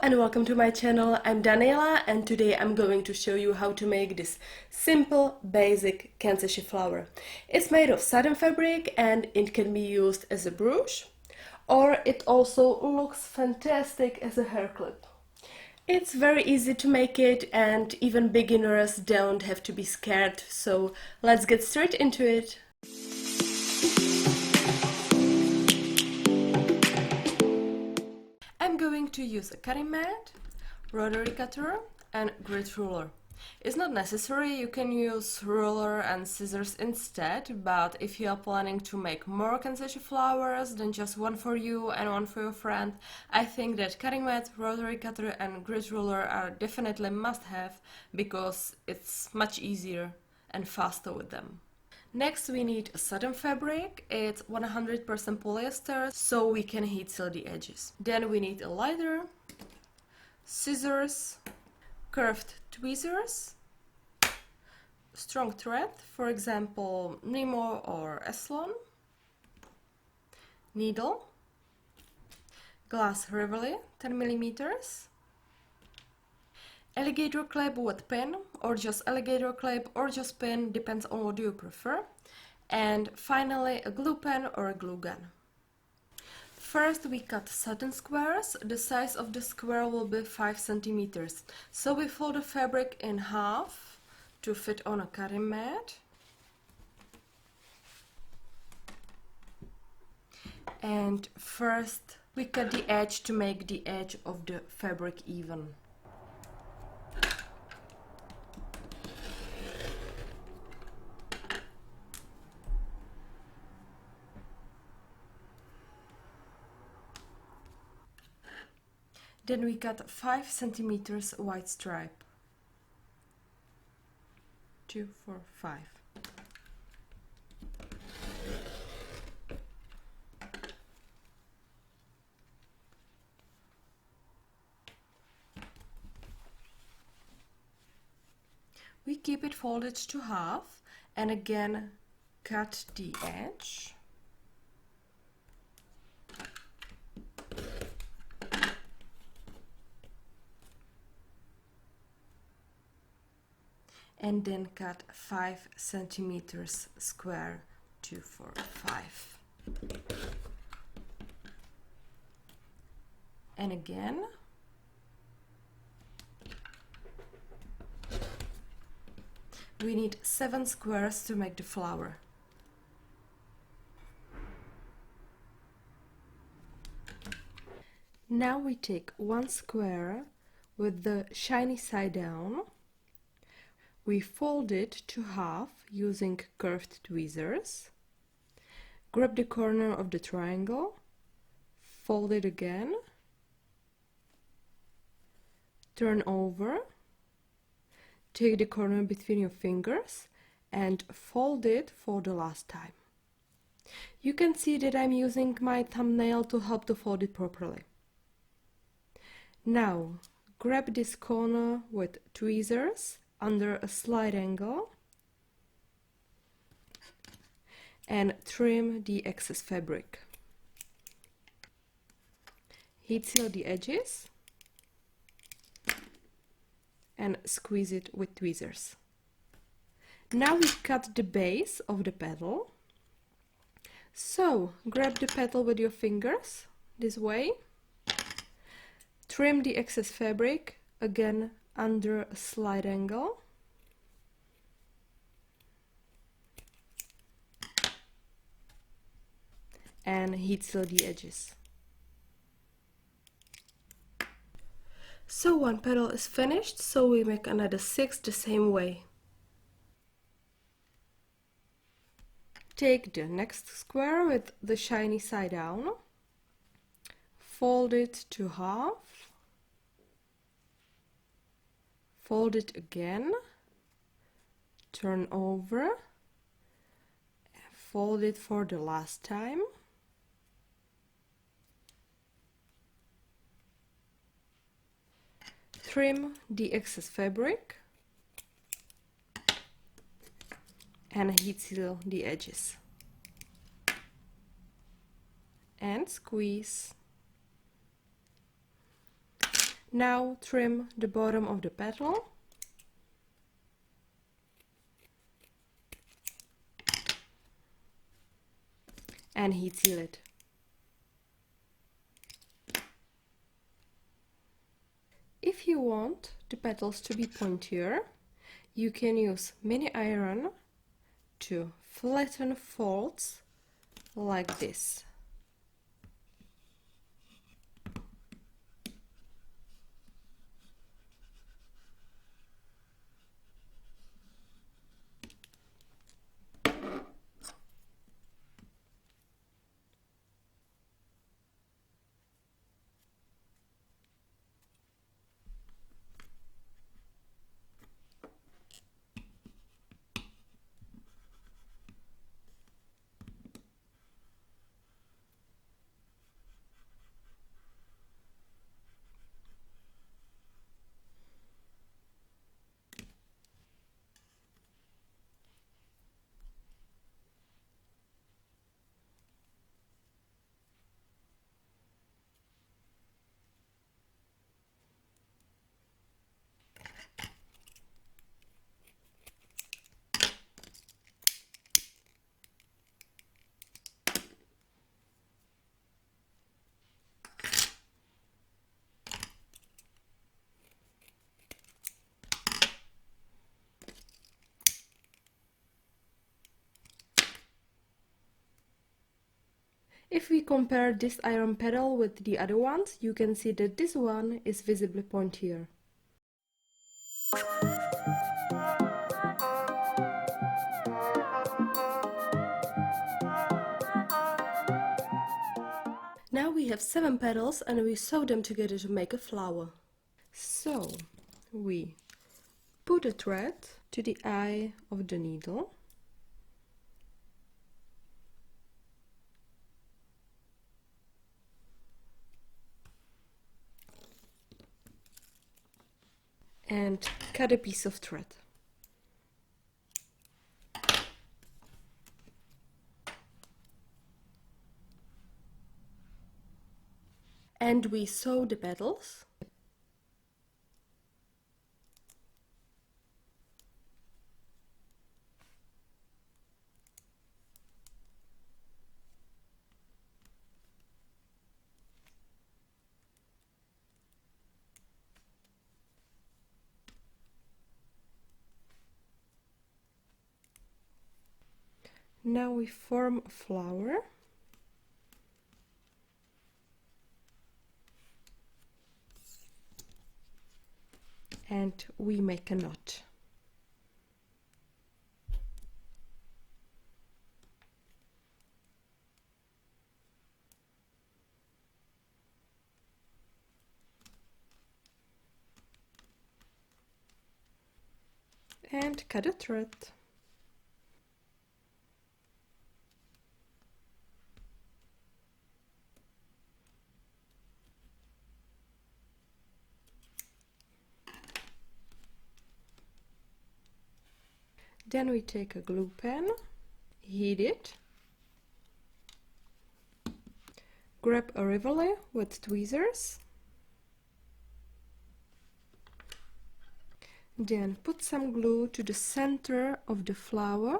and welcome to my channel. I'm Daniela and today I'm going to show you how to make this simple, basic Kanzashi flower. It's made of satin fabric and it can be used as a brooch, or it also looks fantastic as a hair clip. It's very easy to make it and even beginners don't have to be scared, so let's get straight into it. I'm going to use a cutting mat, rotary cutter and grit ruler. It's not necessary, you can use ruler and scissors instead, but if you are planning to make more Kanzashi flowers than just one for you and one for your friend, I think that cutting mat, rotary cutter and grit ruler are definitely must-have because it's much easier and faster with them. Next we need a satin fabric, it's 100% polyester, so we can heat seal the edges. Then we need a lighter, scissors, curved tweezers, strong thread, for example Nemo or Eslon, needle, glass Rivoli 10mm, alligator clip with pin, or just alligator clip, or just pin, depends on what you prefer. And finally a glue pen or a glue gun. First we cut satin squares. The size of the square will be 5 cm. So we fold the fabric in half to fit on a cutting mat. And first we cut the edge to make the edge of the fabric even. Then we cut 5 cm white stripe. 2, 4, 5. We keep it folded to half and again cut the edge. And then cut 5 cm square, 2, 4, 5. And again. We need 7 squares to make the flower. Now we take 1 square with the shiny side down. We fold it to half using curved tweezers. Grab the corner of the triangle, fold it again, turn over, take the corner between your fingers and fold it for the last time. You can see that I'm using my thumbnail to help to fold it properly. Now grab this corner with tweezers under a slight angle and trim the excess fabric. Heat seal the edges and squeeze it with tweezers. Now we cut the base of the petal. So grab the petal with your fingers this way, trim the excess fabric again under a slight angle, and heat seal the edges. So one petal is finished, so we make another 6 the same way. Take the next square with the shiny side down, fold it to half, fold it again, turn over, fold it for the last time, trim the excess fabric and heat seal the edges and squeeze. Now trim the bottom of the petal and heat seal it. If you want the petals to be pointier, you can use mini iron to flatten folds like this. If we compare this iron petal with the other ones, you can see that this one is visibly pointier. Now we have 7 petals and we sew them together to make a flower. So we put a thread to the eye of the needle. And cut a piece of thread. And we sew the petals. Now we form a flower. And we make a knot. And cut a thread. Then we take a glue pen, heat it, grab a rivoli with tweezers, then put some glue to the center of the flower,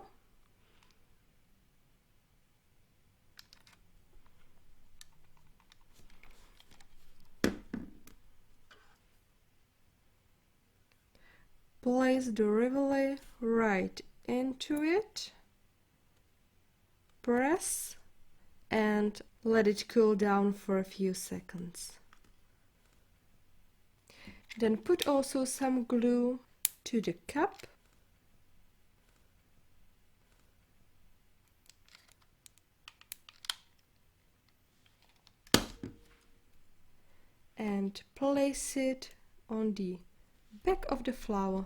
place the rivoli right into it, press and let it cool down for a few seconds. Then put also some glue to the cup and place it on the back of the flower.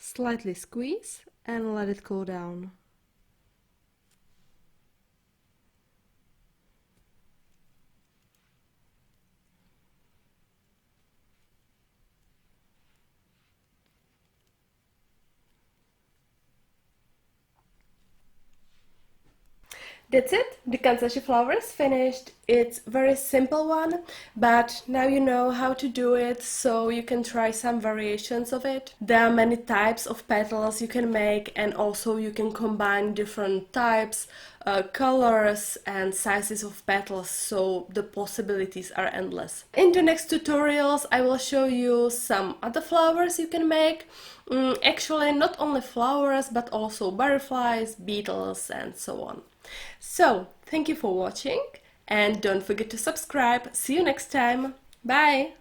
Slightly squeeze and let it cool down. That's it, the Kanzashi flower is finished. It's a very simple one, but now you know how to do it, so you can try some variations of it. There are many types of petals you can make, and also you can combine different types, colors and sizes of petals, so the possibilities are endless. In the next tutorials I will show you some other flowers you can make. Actually, not only flowers, but also butterflies, beetles and so on. So, thank you for watching and don't forget to subscribe. See you next time. Bye!